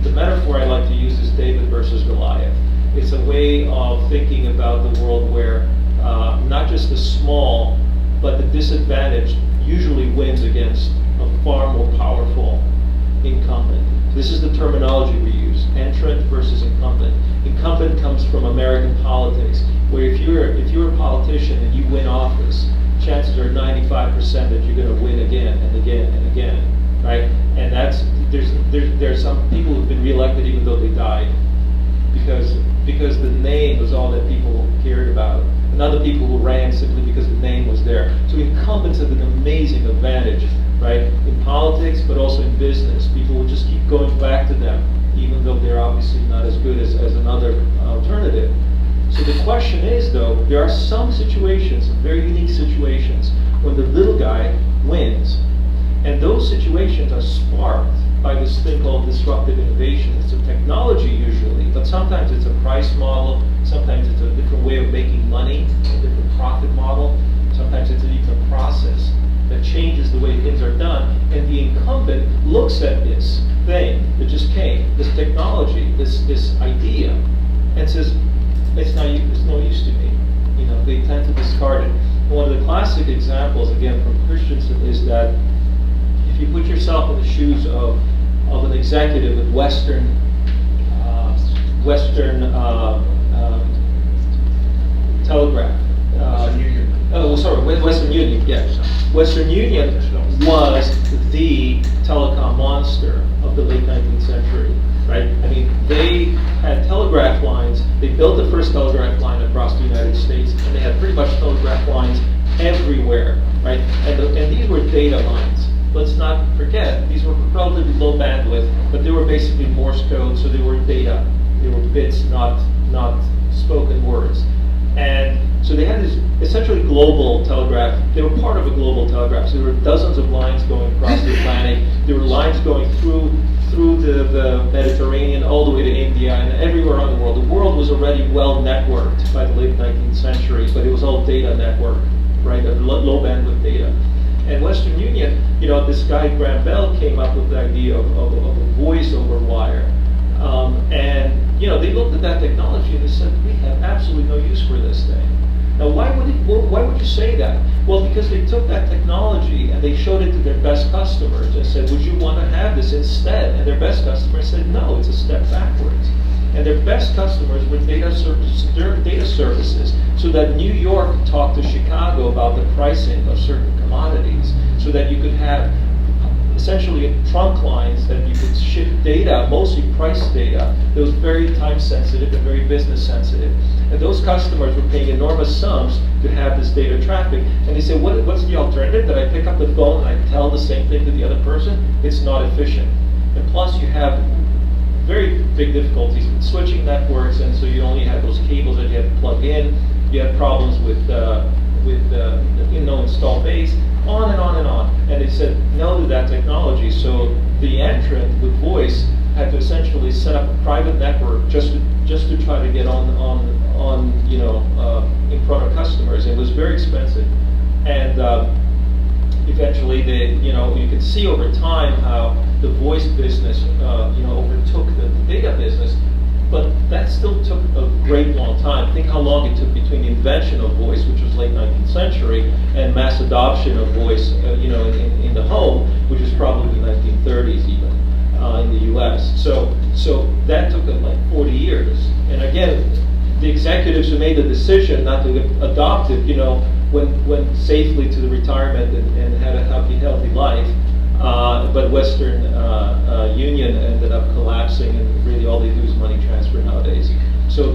the metaphor I like to use is David versus Goliath. It's a way of thinking about the world where not just the small, but the disadvantaged usually wins against a far more powerful incumbent. This is the terminology we use, entrant versus incumbent. Incumbent comes from American politics, where if you're a politician and you win office, chances are 95% that you're going to win again and again and again, right? And there are some people who've been reelected even though they died, because the name was all that people cared about, and other people who ran simply because the name was there. So incumbents have an amazing advantage, right, in politics, but also in business. People will just keep going back to them, even though they're obviously not as good as another alternative. So the question is, though, there are some situations, some very unique situations, when the little guy wins. And those situations are sparked by this thing called disruptive innovation. It's a technology usually, but sometimes it's a price model, sometimes it's a different way of making money, a different profit model, sometimes it's even a process that changes the way things are done. And the incumbent looks at this thing that just came, this technology, this idea, and says, it's no use to me. You know, they tend to discard it. And one of the classic examples, again, from Christensen, is that if you put yourself in the shoes of an executive at Western Telegraph. Western Union. Oh, sorry, Western Union, yes. Western Union was the telecom monster of the late 19th century, right? I mean, they had telegraph lines. They built the first telegraph line across the United States, and they had pretty much telegraph lines everywhere, right? And these were data lines. Let's not forget, these were relatively low bandwidth, but they were basically Morse code, so they were data. They were bits, not spoken words. And so they had this essentially global telegraph. They were part of a global telegraph. So there were dozens of lines going across the Atlantic. There were lines going through the Mediterranean all the way to India and everywhere around the world. The world was already well networked by the late 19th century, but it was all data network, right? Low bandwidth data. And Western Union, you know, this guy Graham Bell came up with the idea of a voice over wire. And you know, they looked at that technology and they said, we have absolutely no use for this thing. Now, why would you say that? Well, because they took that technology and they showed it to their best customers and said, would you want to have this instead? And their best customers said, no, it's a step backwards. And their best customers were data services, so that New York talked to Chicago about the pricing of certain commodities, so that you could have essentially trunk lines that you could ship data, mostly price data, that was very time sensitive and very business sensitive. And those customers were paying enormous sums to have this data traffic. And they said, what's the alternative? That I pick up the phone and I tell the same thing to the other person? It's not efficient. And plus you have very big difficulties with switching networks, and so you only have those cables that you have to plug in. You have problems with install base, on and on and on. And they said no to that technology. So the entrant with voice had to essentially set up a private network just to try to get on in front of customers. It was very expensive, and eventually you can see over time how the voice business overtook the data business. But that still took a great long time. Think how long it took between the invention of voice, which was late 19th century, and mass adoption of voice, in the home, which was probably the 1930s even in the U.S. So that took like 40 years. And again, the executives who made the decision not to adopt it, went safely to the retirement and had a healthy life. But Western Union ended up collapsing, and really all they do is money transfer nowadays. So